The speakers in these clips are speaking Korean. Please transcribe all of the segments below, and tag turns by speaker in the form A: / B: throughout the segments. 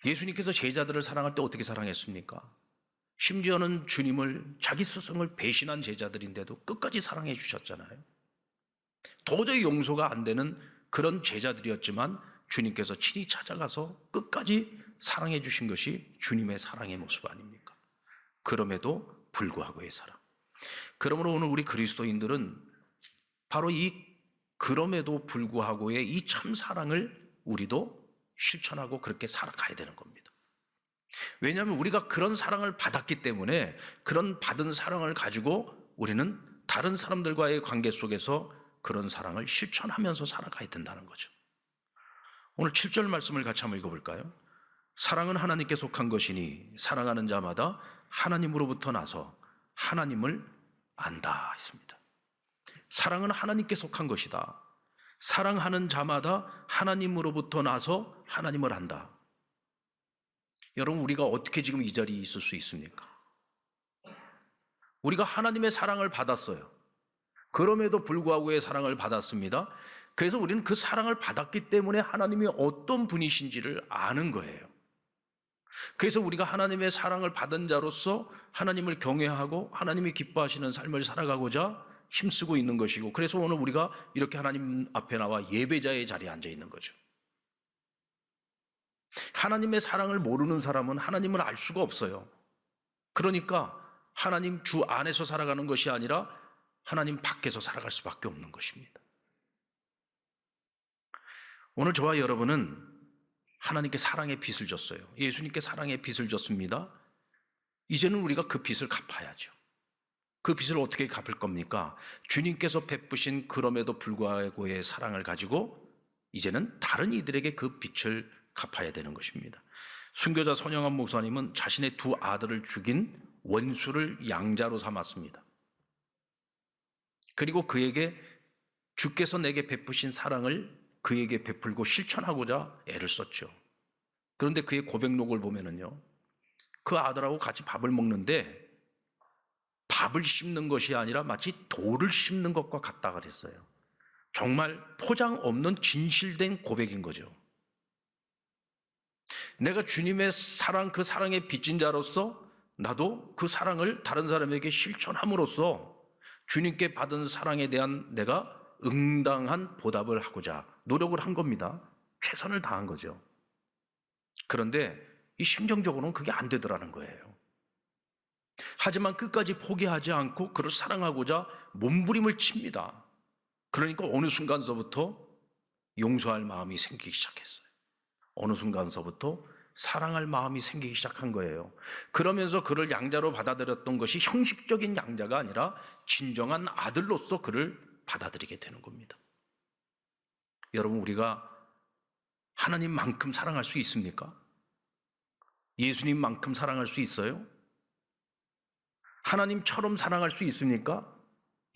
A: 예수님께서 제자들을 사랑할 때 어떻게 사랑했습니까? 심지어는 주님을, 자기 스승을 배신한 제자들인데도 끝까지 사랑해 주셨잖아요. 도저히 용서가 안 되는 그런 제자들이었지만 주님께서 친히 찾아가서 끝까지 사랑해 주신 것이 주님의 사랑의 모습 아닙니까? 그럼에도 불구하고의 사랑. 그러므로 오늘 우리 그리스도인들은 바로 이 그럼에도 불구하고의 이 참 사랑을 우리도 실천하고 그렇게 살아가야 되는 겁니다. 왜냐하면 우리가 그런 사랑을 받았기 때문에 그런 받은 사랑을 가지고 우리는 다른 사람들과의 관계 속에서 그런 사랑을 실천하면서 살아가야 된다는 거죠. 오늘 7절 말씀을 같이 한번 읽어볼까요? 사랑은 하나님께 속한 것이니 사랑하는 자마다 하나님으로부터 나서 하나님을 안다 했습니다. 사랑은 하나님께 속한 것이다. 사랑하는 자마다 하나님으로부터 나서 하나님을 안다. 여러분, 우리가 어떻게 지금 이 자리에 있을 수 있습니까? 우리가 하나님의 사랑을 받았어요. 그럼에도 불구하고의 사랑을 받았습니다. 그래서 우리는 그 사랑을 받았기 때문에 하나님이 어떤 분이신지를 아는 거예요. 그래서 우리가 하나님의 사랑을 받은 자로서 하나님을 경외하고 하나님이 기뻐하시는 삶을 살아가고자 힘쓰고 있는 것이고, 그래서 오늘 우리가 이렇게 하나님 앞에 나와 예배자의 자리에 앉아 있는 거죠. 하나님의 사랑을 모르는 사람은 하나님을 알 수가 없어요. 그러니까 하나님 주 안에서 살아가는 것이 아니라 하나님 밖에서 살아갈 수밖에 없는 것입니다. 오늘 저와 여러분은 하나님께 사랑의 빚을 졌어요. 예수님께 사랑의 빚을 졌습니다. 이제는 우리가 그 빚을 갚아야죠. 그 빚을 어떻게 갚을 겁니까? 주님께서 베푸신 그럼에도 불구하고의 사랑을 가지고 이제는 다른 이들에게 그 빚을 갚아야 되는 것입니다. 순교자 선영환 목사님은 자신의 두 아들을 죽인 원수를 양자로 삼았습니다. 그리고 그에게 주께서 내게 베푸신 사랑을 그에게 베풀고 실천하고자 애를 썼죠. 그런데 그의 고백록을 보면은요, 그 아들하고 같이 밥을 먹는데 밥을 씹는 것이 아니라 마치 돌을 씹는 것과 같다가 됐어요. 정말 포장 없는 진실된 고백인 거죠. 내가 주님의 사랑, 그 사랑에 빚진 자로서 나도 그 사랑을 다른 사람에게 실천함으로써 주님께 받은 사랑에 대한 내가 응당한 보답을 하고자 노력을 한 겁니다. 최선을 다한 거죠. 그런데 이 심정적으로는 그게 안 되더라는 거예요. 하지만 끝까지 포기하지 않고 그를 사랑하고자 몸부림을 칩니다. 그러니까 어느 순간서부터 용서할 마음이 생기기 시작했어요. 어느 순간서부터 사랑할 마음이 생기기 시작한 거예요. 그러면서 그를 양자로 받아들였던 것이 형식적인 양자가 아니라 진정한 아들로서 그를 받아들이게 되는 겁니다. 여러분, 우리가 하나님만큼 사랑할 수 있습니까? 예수님만큼 사랑할 수 있어요? 하나님처럼 사랑할 수 있습니까?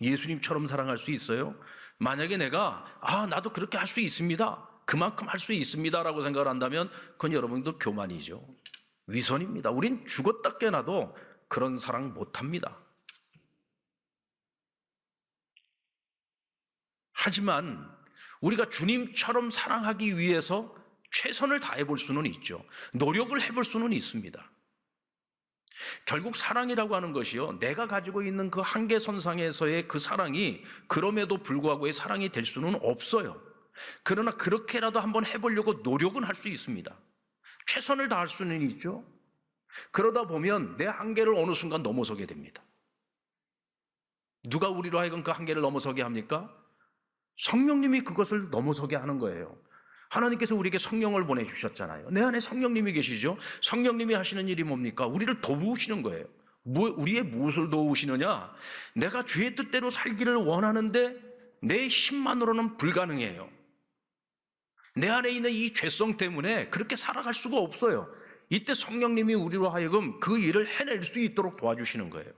A: 예수님처럼 사랑할 수 있어요? 만약에 내가 나도 그렇게 할 수 있습니다, 그만큼 할 수 있습니다라고 생각을 한다면 그건 여러분도 교만이죠. 위선입니다. 우린 죽었다 깨나도 그런 사랑 못합니다. 하지만 우리가 주님처럼 사랑하기 위해서 최선을 다해 볼 수는 있죠. 노력을 해볼 수는 있습니다. 결국 사랑이라고 하는 것이요, 내가 가지고 있는 그 한계선상에서의 그 사랑이 그럼에도 불구하고의 사랑이 될 수는 없어요. 그러나 그렇게라도 한번 해보려고 노력은 할 수 있습니다. 최선을 다할 수는 있죠. 그러다 보면 내 한계를 어느 순간 넘어서게 됩니다. 누가 우리로 하여금 그 한계를 넘어서게 합니까? 성령님이 그것을 넘어서게 하는 거예요. 하나님께서 우리에게 성령을 보내주셨잖아요. 내 안에 성령님이 계시죠. 성령님이 하시는 일이 뭡니까? 우리를 도우시는 거예요. 우리의 무엇을 도우시느냐? 내가 주의 뜻대로 살기를 원하는데 내 힘만으로는 불가능해요. 내 안에 있는 이 죄성 때문에 그렇게 살아갈 수가 없어요. 이때 성령님이 우리로 하여금 그 일을 해낼 수 있도록 도와주시는 거예요.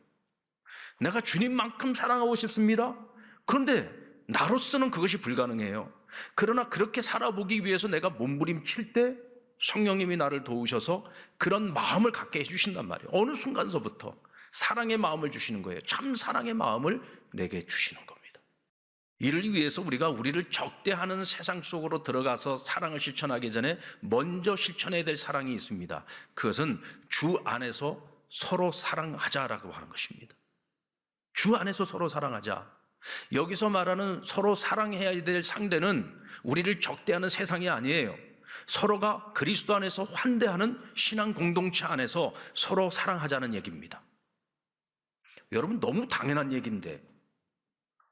A: 내가 주님만큼 사랑하고 싶습니다. 그런데 나로서는 그것이 불가능해요. 그러나 그렇게 살아보기 위해서 내가 몸부림칠 때 성령님이 나를 도우셔서 그런 마음을 갖게 해주신단 말이에요. 어느 순간서부터 사랑의 마음을 주시는 거예요. 참 사랑의 마음을 내게 주시는 겁니다. 이를 위해서 우리가 우리를 적대하는 세상 속으로 들어가서 사랑을 실천하기 전에 먼저 실천해야 될 사랑이 있습니다. 그것은 주 안에서 서로 사랑하자라고 하는 것입니다. 주 안에서 서로 사랑하자. 여기서 말하는 서로 사랑해야 될 상대는 우리를 적대하는 세상이 아니에요. 서로가 그리스도 안에서 환대하는 신앙 공동체 안에서 서로 사랑하자는 얘기입니다. 여러분, 너무 당연한 얘기인데,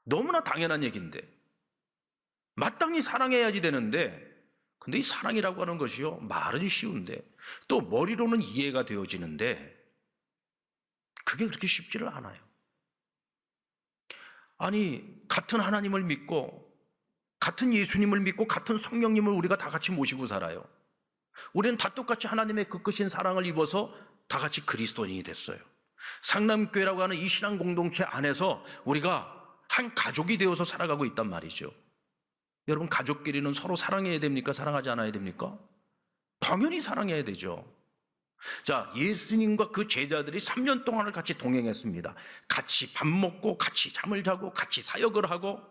A: 너무나 당연한 얘기인데, 마땅히 사랑해야지 되는데, 근데 이 사랑이라고 하는 것이요, 말은 쉬운데 또 머리로는 이해가 되어지는데 그게 그렇게 쉽지를 않아요. 아니, 같은 하나님을 믿고 같은 예수님을 믿고 같은 성령님을 우리가 다 같이 모시고 살아요. 우리는 다 똑같이 하나님의 그 크신 사랑을 입어서 다 같이 그리스도인이 됐어요. 상남교회라고 하는 이 신앙 공동체 안에서 우리가 한 가족이 되어서 살아가고 있단 말이죠. 여러분, 가족끼리는 서로 사랑해야 됩니까? 사랑하지 않아야 됩니까? 당연히 사랑해야 되죠. 자, 예수님과 그 제자들이 3년 동안을 같이 동행했습니다. 같이 밥 먹고 같이 잠을 자고 같이 사역을 하고,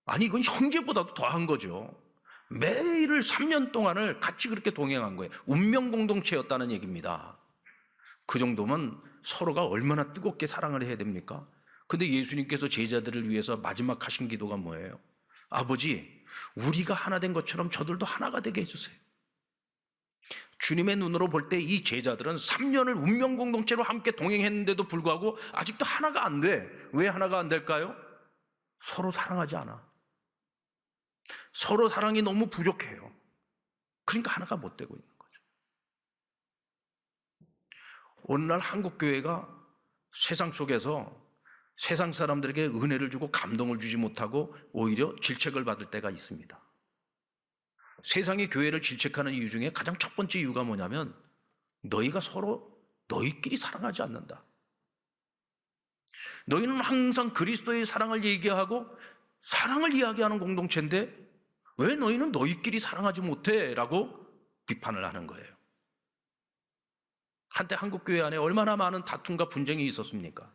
A: 아니 이건 형제보다도 더한 거죠. 매일을 3년 동안을 같이 그렇게 동행한 거예요. 운명 공동체였다는 얘기입니다. 그 정도면 서로가 얼마나 뜨겁게 사랑을 해야 됩니까? 근데 예수님께서 제자들을 위해서 마지막 하신 기도가 뭐예요? 아버지, 우리가 하나 된 것처럼 저들도 하나가 되게 해주세요. 주님의 눈으로 볼 때 이 제자들은 3년을 운명 공동체로 함께 동행했는데도 불구하고 아직도 하나가 안 돼. 왜 하나가 안 될까요? 서로 사랑하지 않아. 서로 사랑이 너무 부족해요. 그러니까 하나가 못 되고 있는 거죠. 오늘날 한국교회가 세상 속에서 세상 사람들에게 은혜를 주고 감동을 주지 못하고 오히려 질책을 받을 때가 있습니다. 세상이 교회를 질책하는 이유 중에 가장 첫 번째 이유가 뭐냐면 너희가 서로 너희끼리 사랑하지 않는다. 너희는 항상 그리스도의 사랑을 얘기하고 사랑을 이야기하는 공동체인데 왜 너희는 너희끼리 사랑하지 못해? 라고 비판을 하는 거예요. 한때 한국교회 안에 얼마나 많은 다툼과 분쟁이 있었습니까?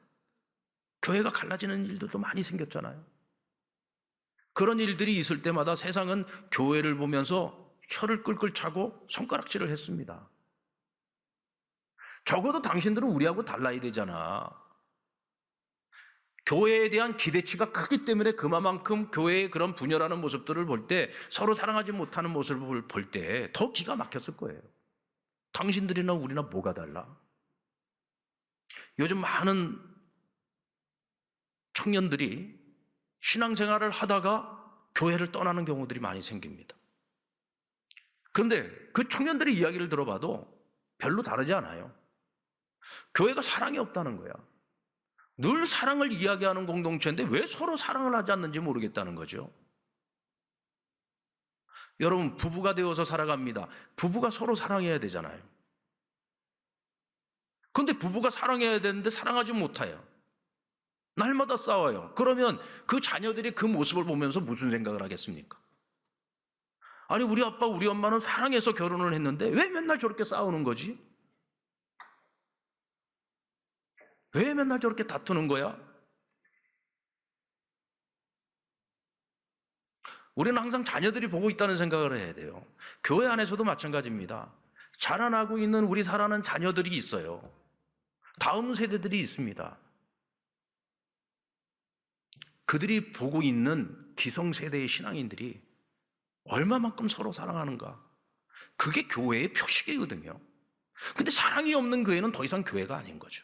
A: 교회가 갈라지는 일들도 많이 생겼잖아요. 그런 일들이 있을 때마다 세상은 교회를 보면서 혀를 끌끌 차고 손가락질을 했습니다. 적어도 당신들은 우리하고 달라야 되잖아. 교회에 대한 기대치가 크기 때문에 그만큼 교회의 그런 분열하는 모습들을 볼 때, 서로 사랑하지 못하는 모습을 볼 때 더 기가 막혔을 거예요. 당신들이나 우리나 뭐가 달라? 요즘 많은 청년들이 신앙생활을 하다가 교회를 떠나는 경우들이 많이 생깁니다. 그런데 그 청년들의 이야기를 들어봐도 별로 다르지 않아요. 교회가 사랑이 없다는 거야. 늘 사랑을 이야기하는 공동체인데 왜 서로 사랑을 하지 않는지 모르겠다는 거죠. 여러분, 부부가 되어서 살아갑니다. 부부가 서로 사랑해야 되잖아요. 그런데 부부가 사랑해야 되는데 사랑하지 못해요. 날마다 싸워요. 그러면 그 자녀들이 그 모습을 보면서 무슨 생각을 하겠습니까? 아니, 우리 아빠 우리 엄마는 사랑해서 결혼을 했는데 왜 맨날 저렇게 싸우는 거지? 왜 맨날 저렇게 다투는 거야? 우리는 항상 자녀들이 보고 있다는 생각을 해야 돼요. 교회 안에서도 마찬가지입니다. 자라나고 있는 우리 사랑하는 자녀들이 있어요. 다음 세대들이 있습니다. 그들이 보고 있는 기성세대의 신앙인들이 얼마만큼 서로 사랑하는가. 그게 교회의 표식이거든요. 근데 사랑이 없는 교회는 더 이상 교회가 아닌 거죠.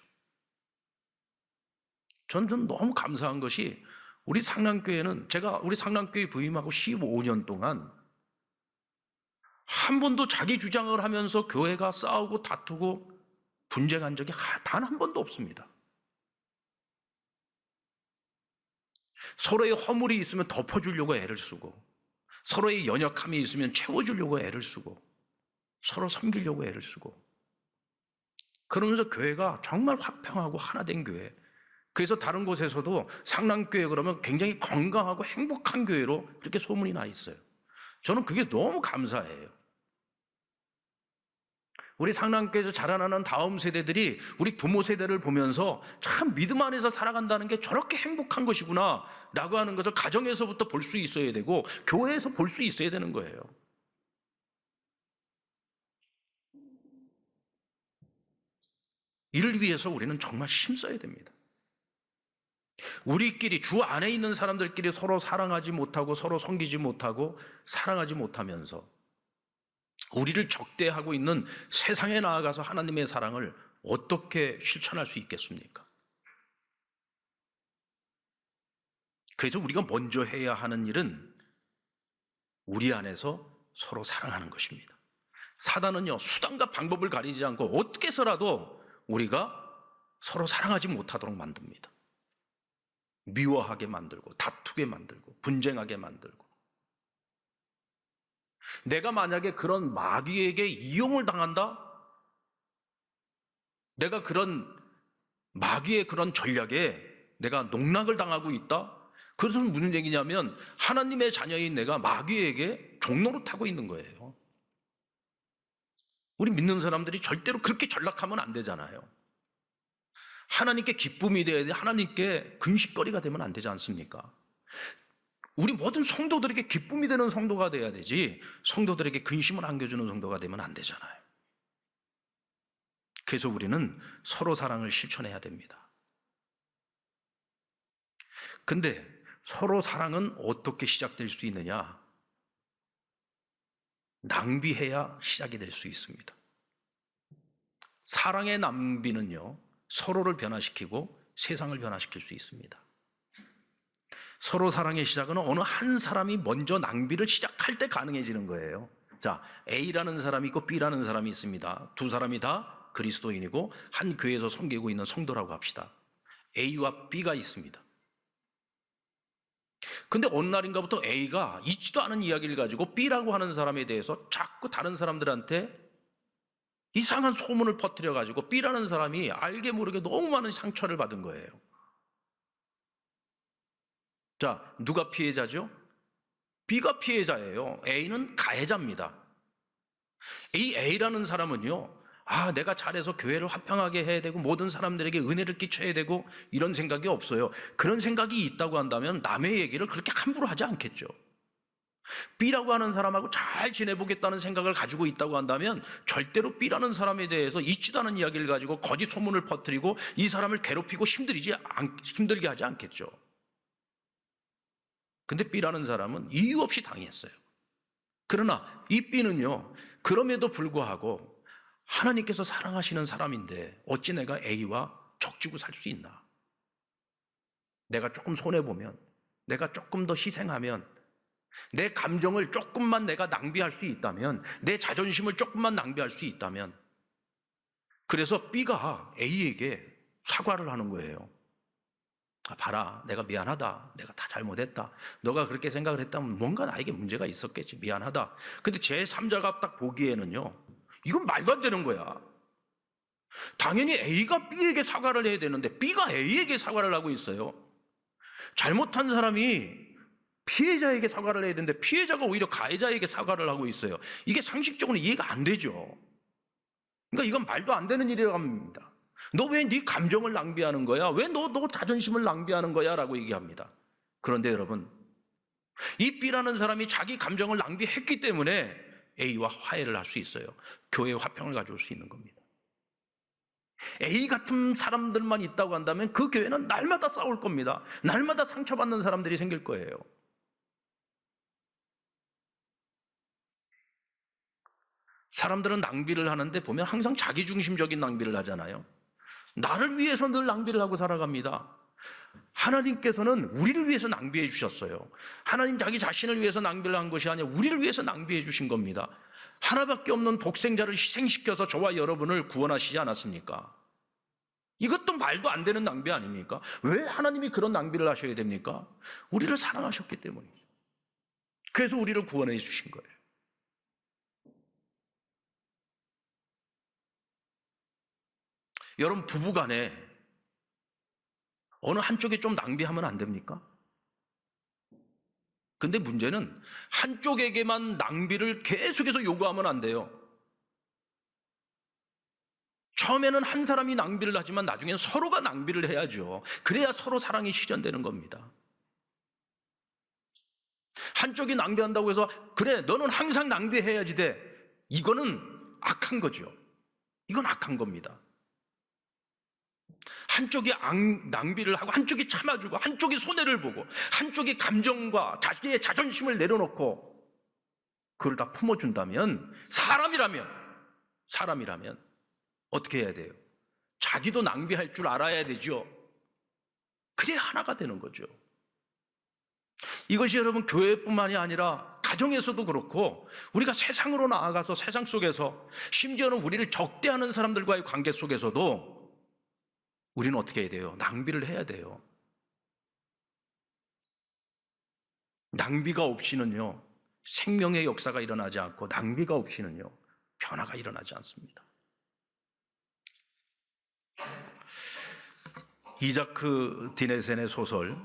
A: 저는 너무 감사한 것이 우리 상남교회는, 제가 우리 상남교회 부임하고 15년 동안 한 번도 자기 주장을 하면서 교회가 싸우고 다투고 분쟁한 적이 단 한 번도 없습니다. 서로의 허물이 있으면 덮어주려고 애를 쓰고, 서로의 연약함이 있으면 채워주려고 애를 쓰고, 서로 섬기려고 애를 쓰고, 그러면서 교회가 정말 화평하고 하나된 교회. 그래서 다른 곳에서도 상남교회 그러면 굉장히 건강하고 행복한 교회로 그렇게 소문이 나 있어요. 저는 그게 너무 감사해요. 우리 상남교에서 자라나는 다음 세대들이 우리 부모 세대를 보면서 참 믿음 안에서 살아간다는 게 저렇게 행복한 것이구나 라고 하는 것을 가정에서부터 볼 수 있어야 되고 교회에서 볼 수 있어야 되는 거예요. 이를 위해서 우리는 정말 힘써야 됩니다. 우리끼리 주 안에 있는 사람들끼리 서로 사랑하지 못하고 서로 섬기지 못하고 사랑하지 못하면서 우리를 적대하고 있는 세상에 나아가서 하나님의 사랑을 어떻게 실천할 수 있겠습니까? 그래서 우리가 먼저 해야 하는 일은 우리 안에서 서로 사랑하는 것입니다. 사단은요, 수단과 방법을 가리지 않고 어떻게 해서라도 우리가 서로 사랑하지 못하도록 만듭니다. 미워하게 만들고 다투게 만들고 분쟁하게 만들고. 내가 만약에 그런 마귀에게 이용을 당한다? 내가 그런 마귀의 그런 전략에 내가 농락을 당하고 있다? 그것은 무슨 얘기냐면 하나님의 자녀인 내가 마귀에게 종노릇하고 있는 거예요. 우리 믿는 사람들이 절대로 그렇게 전락하면 안 되잖아요. 하나님께 기쁨이 돼야 돼. 하나님께 금식거리가 되면 안 되지 않습니까? 우리 모든 성도들에게 기쁨이 되는 성도가 돼야 되지 성도들에게 근심을 안겨주는 성도가 되면 안 되잖아요. 그래서 우리는 서로 사랑을 실천해야 됩니다. 근데 서로 사랑은 어떻게 시작될 수 있느냐? 낭비해야 시작이 될 수 있습니다. 사랑의 낭비는요, 서로를 변화시키고 세상을 변화시킬 수 있습니다. 서로 사랑의 시작은 어느 한 사람이 먼저 낭비를 시작할 때 가능해지는 거예요. 자, A라는 사람이 있고 B라는 사람이 있습니다. 두 사람이 다 그리스도인이고 한 교회에서 섬기고 있는 성도라고 합시다. A와 B가 있습니다. 근데 어느 날인가부터 A가 있지도 않은 이야기를 가지고 B라고 하는 사람에 대해서 자꾸 다른 사람들한테 이상한 소문을 퍼뜨려 가지고 B라는 사람이 알게 모르게 너무 많은 상처를 받은 거예요. 자, 누가 피해자죠? B가 피해자예요. A는 가해자입니다. 이 A라는 사람은요, 내가 잘해서 교회를 화평하게 해야 되고 모든 사람들에게 은혜를 끼쳐야 되고 이런 생각이 없어요. 그런 생각이 있다고 한다면 남의 얘기를 그렇게 함부로 하지 않겠죠. B라고 하는 사람하고 잘 지내보겠다는 생각을 가지고 있다고 한다면 절대로 B라는 사람에 대해서 있지도 않은 이야기를 가지고 거짓 소문을 퍼뜨리고 이 사람을 괴롭히고 힘들게 하지 않겠죠. 근데 B라는 사람은 이유 없이 당했어요. 그러나 이 B는요, 그럼에도 불구하고 하나님께서 사랑하시는 사람인데 어찌 내가 A와 적지고 살 수 있나? 내가 조금 손해보면, 내가 조금 더 희생하면, 내 감정을 조금만 내가 낭비할 수 있다면, 내 자존심을 조금만 낭비할 수 있다면, 그래서 B가 A에게 사과를 하는 거예요. 봐라, 내가 미안하다. 내가 다 잘못했다. 너가 그렇게 생각을 했다면 뭔가 나에게 문제가 있었겠지. 미안하다. 근데 제3자가 딱 보기에는요, 이건 말도 안 되는 거야. 당연히 A가 B에게 사과를 해야 되는데 B가 A에게 사과를 하고 있어요. 잘못한 사람이 피해자에게 사과를 해야 되는데 피해자가 오히려 가해자에게 사과를 하고 있어요. 이게 상식적으로 이해가 안 되죠. 그러니까 이건 말도 안 되는 일이라고 합니다. 너 왜 네 감정을 낭비하는 거야? 왜 너 자존심을 낭비하는 거야? 라고 얘기합니다. 그런데 여러분, 이 B라는 사람이 자기 감정을 낭비했기 때문에 A와 화해를 할 수 있어요. 교회의 화평을 가져올 수 있는 겁니다. A 같은 사람들만 있다고 한다면 그 교회는 날마다 싸울 겁니다. 날마다 상처받는 사람들이 생길 거예요. 사람들은 낭비를 하는데 보면 항상 자기중심적인 낭비를 하잖아요. 나를 위해서 늘 낭비를 하고 살아갑니다. 하나님께서는 우리를 위해서 낭비해 주셨어요. 하나님 자기 자신을 위해서 낭비를 한 것이 아니라 우리를 위해서 낭비해 주신 겁니다. 하나밖에 없는 독생자를 희생시켜서 저와 여러분을 구원하시지 않았습니까? 이것도 말도 안 되는 낭비 아닙니까? 왜 하나님이 그런 낭비를 하셔야 됩니까? 우리를 사랑하셨기 때문이죠. 그래서 우리를 구원해 주신 거예요. 여러분, 부부간에 어느 한쪽이 좀 낭비하면 안 됩니까? 근데 문제는 한쪽에게만 낭비를 계속해서 요구하면 안 돼요. 처음에는 한 사람이 낭비를 하지만 나중에는 서로가 낭비를 해야죠. 그래야 서로 사랑이 실현되는 겁니다. 한쪽이 낭비한다고 해서 그래 너는 항상 낭비해야지 돼. 이거는 악한 거죠. 이건 악한 겁니다. 한쪽이 낭비를 하고 한쪽이 참아주고 한쪽이 손해를 보고 한쪽이 감정과 자기의 자존심을 내려놓고 그걸 다 품어준다면 사람이라면 어떻게 해야 돼요? 자기도 낭비할 줄 알아야 되죠. 그래야 하나가 되는 거죠. 이것이 여러분 교회뿐만이 아니라 가정에서도 그렇고 우리가 세상으로 나아가서 세상 속에서 심지어는 우리를 적대하는 사람들과의 관계 속에서도 우리는 어떻게 해야 돼요? 낭비를 해야 돼요. 낭비가 없이는요 생명의 역사가 일어나지 않고 낭비가 없이는요 변화가 일어나지 않습니다. 이자크 디네센의 소설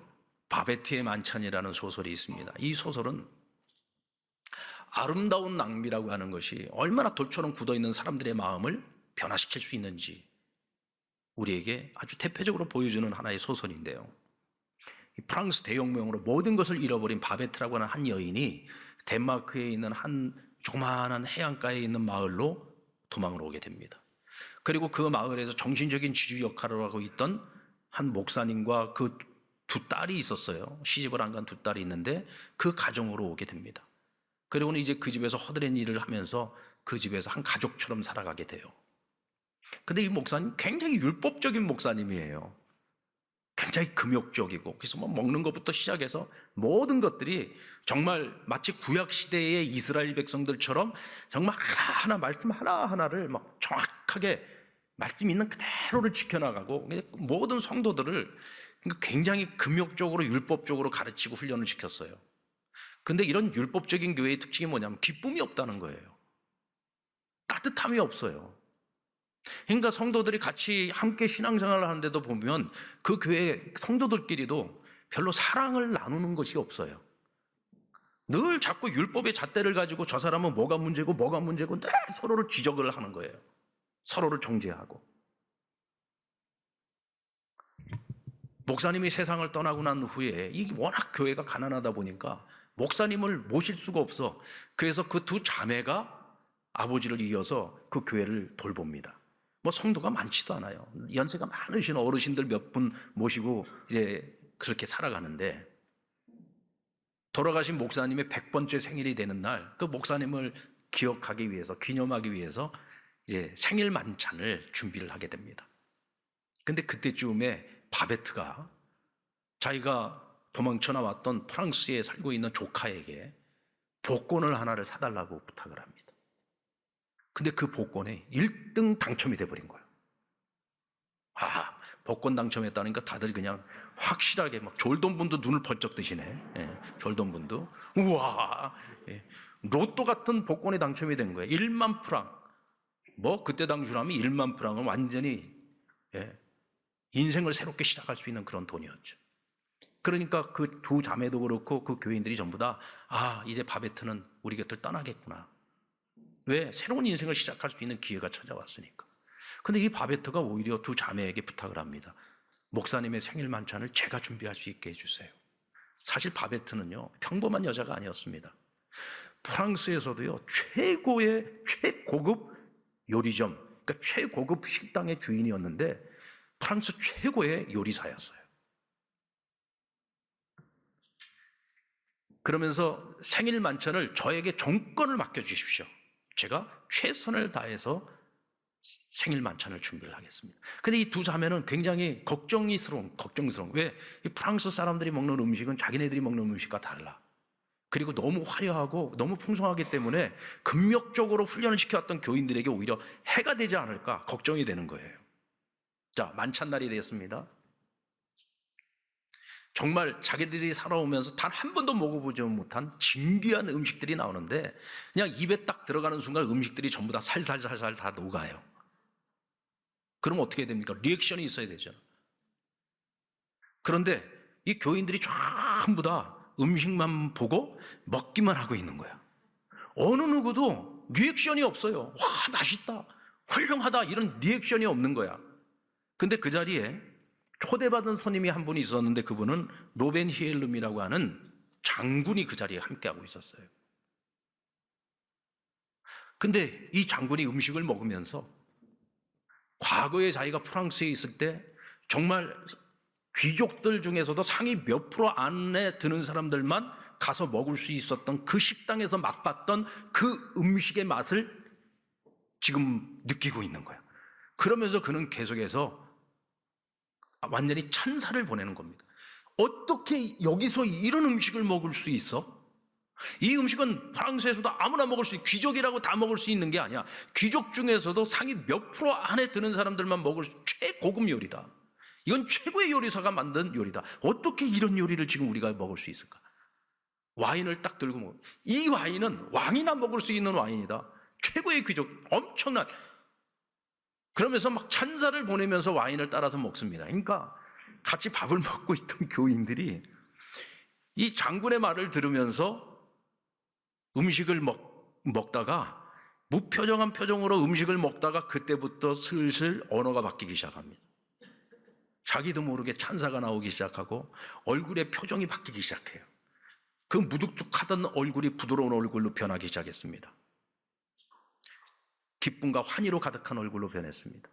A: 바베트의 만찬이라는 소설이 있습니다. 이 소설은 아름다운 낭비라고 하는 것이 얼마나 돌처럼 굳어있는 사람들의 마음을 변화시킬 수 있는지 우리에게 아주 대표적으로 보여주는 하나의 소설인데요. 프랑스 대혁명으로 모든 것을 잃어버린 바베트라고 하는 한 여인이 덴마크에 있는 한 조그마한 해안가에 있는 마을로 도망을 오게 됩니다. 그리고 그 마을에서 정신적인 지주 역할을 하고 있던 한 목사님과 그 두 딸이 있었어요. 시집을 안 간 두 딸이 있는데 그 가정으로 오게 됩니다. 그리고는 이제 그 집에서 허드렛 일을 하면서 그 집에서 한 가족처럼 살아가게 돼요. 근데 이 목사님 굉장히 율법적인 목사님이에요. 굉장히 금욕적이고 그래서 뭐 먹는 것부터 시작해서 모든 것들이 정말 마치 구약 시대의 이스라엘 백성들처럼 정말 하나하나 말씀 하나하나를 막 정확하게 말씀 있는 그대로를 지켜나가고 모든 성도들을 굉장히 금욕적으로 율법적으로 가르치고 훈련을 시켰어요. 근데 이런 율법적인 교회의 특징이 뭐냐면 기쁨이 없다는 거예요. 따뜻함이 없어요. 그러니까 성도들이 같이 함께 신앙생활을 하는데도 보면 그 교회 성도들끼리도 별로 사랑을 나누는 것이 없어요. 늘 자꾸 율법의 잣대를 가지고 저 사람은 뭐가 문제고 늘 서로를 지적을 하는 거예요. 서로를 정죄하고. 목사님이 세상을 떠나고 난 후에 이게 워낙 교회가 가난하다 보니까 목사님을 모실 수가 없어. 그래서 그 두 자매가 아버지를 이어서 그 교회를 돌봅니다. 뭐 성도가 많지도 않아요. 연세가 많으신 어르신들 몇 분 모시고 이제 그렇게 살아가는데 돌아가신 목사님의 100번째 생일이 되는 날 그 목사님을 기억하기 위해서 기념하기 위해서 이제 생일 만찬을 준비를 하게 됩니다. 근데 그때쯤에 바베트가 자기가 도망쳐 나왔던 프랑스에 살고 있는 조카에게 복권을 하나를 사달라고 부탁을 합니다. 근데 그 복권에 1등 당첨이 돼버린 거예요. 복권 당첨했다니까 다들 그냥 확실하게 막 졸돈분도 눈을 번쩍 뜨시네. 졸돈분도. 우와! 로또 같은 복권에 당첨이 된 거예요. 1만 프랑. 뭐 그때 당시라면 1만 프랑은 완전히 인생을 새롭게 시작할 수 있는 그런 돈이었죠. 그러니까 그 두 자매도 그렇고 그 교인들이 전부 다 이제 바베트는 우리 곁을 떠나겠구나. 왜? 새로운 인생을 시작할 수 있는 기회가 찾아왔으니까. 근데 이 바베트가 오히려 두 자매에게 부탁을 합니다. 목사님의 생일 만찬을 제가 준비할 수 있게 해주세요. 사실 바베트는요 평범한 여자가 아니었습니다. 프랑스에서도요 최고의 최고급 요리점, 그러니까 최고급 식당의 주인이었는데 프랑스 최고의 요리사였어요. 그러면서 생일 만찬을 저에게 종권을 맡겨주십시오. 제가 최선을 다해서 생일 만찬을 준비를 하겠습니다. 근데 이 두 자매는 굉장히 걱정스러운. 왜? 이 프랑스 사람들이 먹는 음식은 자기네들이 먹는 음식과 달라. 그리고 너무 화려하고 너무 풍성하기 때문에 금욕적으로 훈련을 시켜왔던 교인들에게 오히려 해가 되지 않을까 걱정이 되는 거예요. 자, 만찬날이 되었습니다. 정말 자기들이 살아오면서 단 한 번도 먹어보지 못한 진귀한 음식들이 나오는데 그냥 입에 딱 들어가는 순간 음식들이 전부 다 살살살살 다 녹아요. 그럼 어떻게 됩니까? 리액션이 있어야 되죠. 그런데 이 교인들이 전부 다 음식만 보고 먹기만 하고 있는 거야. 어느 누구도 리액션이 없어요. 와, 맛있다. 훌륭하다 이런 리액션이 없는 거야. 근데 그 자리에 초대받은 손님이 한 분이 있었는데 그분은 로벤 히엘름이라고 하는 장군이 그 자리에 함께하고 있었어요. 근데 이 장군이 음식을 먹으면서 과거에 자기가 프랑스에 있을 때 정말 귀족들 중에서도 상위 몇 프로 안에 드는 사람들만 가서 먹을 수 있었던 그 식당에서 맛봤던 그 음식의 맛을 지금 느끼고 있는 거야. 그러면서 그는 계속해서 완전히 찬사를 보내는 겁니다. 어떻게 여기서 이런 음식을 먹을 수 있어? 이 음식은 프랑스에서도 아무나 먹을 수 있고 귀족이라고 다 먹을 수 있는 게 아니야. 귀족 중에서도 상위 몇 프로 안에 드는 사람들만 먹을 수 최고급 요리다. 이건 최고의 요리사가 만든 요리다. 어떻게 이런 요리를 지금 우리가 먹을 수 있을까? 와인을 딱 들고 먹어. 이 와인은 왕이나 먹을 수 있는 와인이다. 최고의 귀족, 엄청난. 그러면서 막 찬사를 보내면서 와인을 따라서 먹습니다. 그러니까 같이 밥을 먹고 있던 교인들이 이 장군의 말을 들으면서 음식을 먹다가 무표정한 표정으로 음식을 먹다가 그때부터 슬슬 언어가 바뀌기 시작합니다. 자기도 모르게 찬사가 나오기 시작하고 얼굴의 표정이 바뀌기 시작해요. 그 무뚝뚝하던 얼굴이 부드러운 얼굴로 변하기 시작했습니다. 기쁨과 환희로 가득한 얼굴로 변했습니다.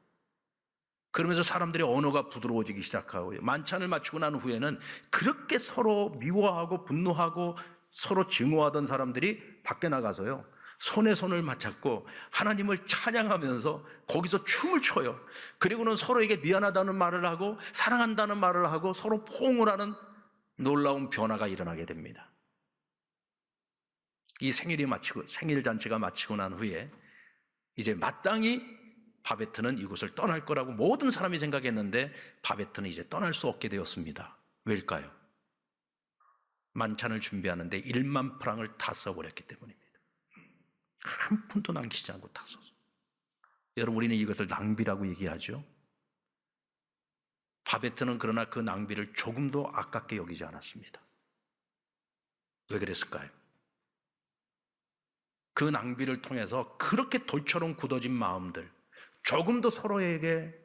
A: 그러면서 사람들의 언어가 부드러워지기 시작하고 만찬을 마치고 난 후에는 그렇게 서로 미워하고 분노하고 서로 증오하던 사람들이 밖에 나가서요 손에 손을 맞잡고 하나님을 찬양하면서 거기서 춤을 춰요. 그리고는 서로에게 미안하다는 말을 하고 사랑한다는 말을 하고 서로 포옹을 하는 놀라운 변화가 일어나게 됩니다. 이 생일 잔치가 마치고 난 후에 이제 마땅히 바베트는 이곳을 떠날 거라고 모든 사람이 생각했는데 바베트는 이제 떠날 수 없게 되었습니다. 왜일까요? 만찬을 준비하는데 1만 프랑을 다 써버렸기 때문입니다. 한 푼도 남기지 않고 다 썼어요. 여러분, 우리는 이것을 낭비라고 얘기하죠. 바베트는 그러나 그 낭비를 조금도 아깝게 여기지 않았습니다. 왜 그랬을까요? 그 낭비를 통해서 그렇게 돌처럼 굳어진 마음들, 조금도 서로에게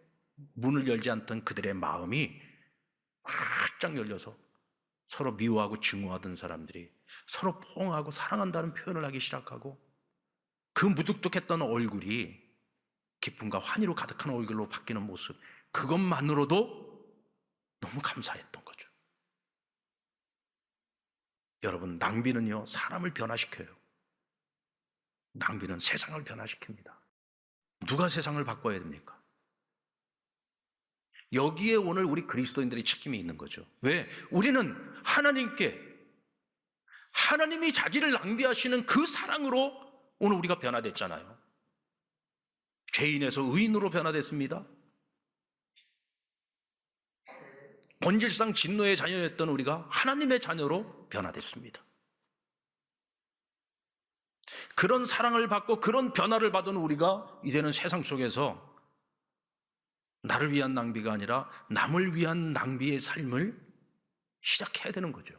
A: 문을 열지 않던 그들의 마음이 활짝 열려서 서로 미워하고 증오하던 사람들이 서로 포옹하고 사랑한다는 표현을 하기 시작하고 그 무뚝뚝했던 얼굴이 기쁨과 환희로 가득한 얼굴로 바뀌는 모습, 그것만으로도 너무 감사했던 거죠. 여러분, 낭비는요 사람을 변화시켜요. 낭비는 세상을 변화시킵니다. 누가 세상을 바꿔야 됩니까? 여기에 오늘 우리 그리스도인들의 책임이 있는 거죠. 왜? 우리는 하나님이 자기를 낭비하시는 그 사랑으로 오늘 우리가 변화됐잖아요. 죄인에서 의인으로 변화됐습니다. 본질상 진노의 자녀였던 우리가 하나님의 자녀로 변화됐습니다. 그런 사랑을 받고 그런 변화를 받은 우리가 이제는 세상 속에서 나를 위한 낭비가 아니라 남을 위한 낭비의 삶을 시작해야 되는 거죠.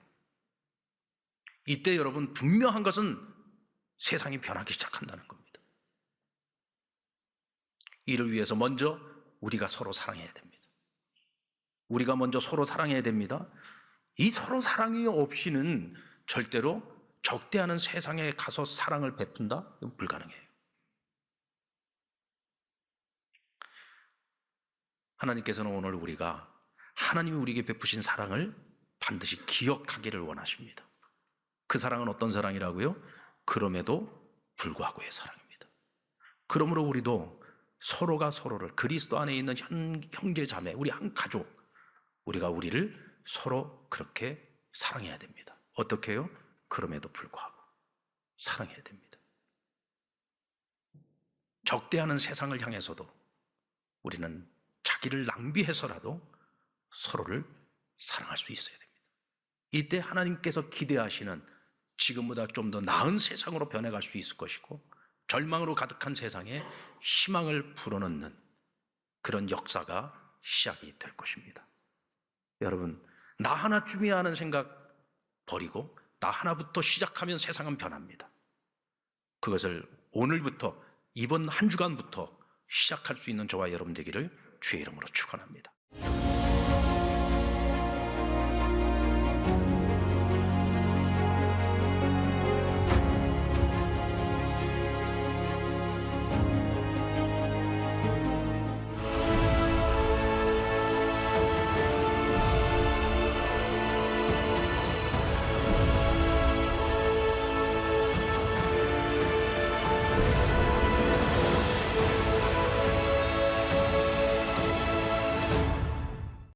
A: 이때 여러분, 분명한 것은 세상이 변하기 시작한다는 겁니다. 이를 위해서 먼저 우리가 서로 사랑해야 됩니다. 우리가 먼저 서로 사랑해야 됩니다. 이 서로 사랑이 없이는 절대로 적대하는 세상에 가서 사랑을 베푼다? 이건 불가능해요. 하나님께서는 오늘 우리가 하나님이 우리에게 베푸신 사랑을 반드시 기억하기를 원하십니다. 그 사랑은 어떤 사랑이라고요? 그럼에도 불구하고의 사랑입니다. 그러므로 우리도 서로가 서로를, 그리스도 안에 있는 형제 자매, 우리 한 가족, 우리가 우리를 서로 그렇게 사랑해야 됩니다. 어떻게 해요? 그럼에도 불구하고 사랑해야 됩니다. 적대하는 세상을 향해서도 우리는 자기를 낭비해서라도 서로를 사랑할 수 있어야 됩니다. 이때 하나님께서 기대하시는 지금보다 좀 더 나은 세상으로 변해갈 수 있을 것이고, 절망으로 가득한 세상에 희망을 불어넣는 그런 역사가 시작이 될 것입니다. 여러분, 나 하나쯤이야 하는 생각 버리고 나 하나부터 시작하면 세상은 변합니다. 그것을 오늘부터, 이번 한 주간부터 시작할 수 있는 저와 여러분 되기를 주의 이름으로 축원합니다.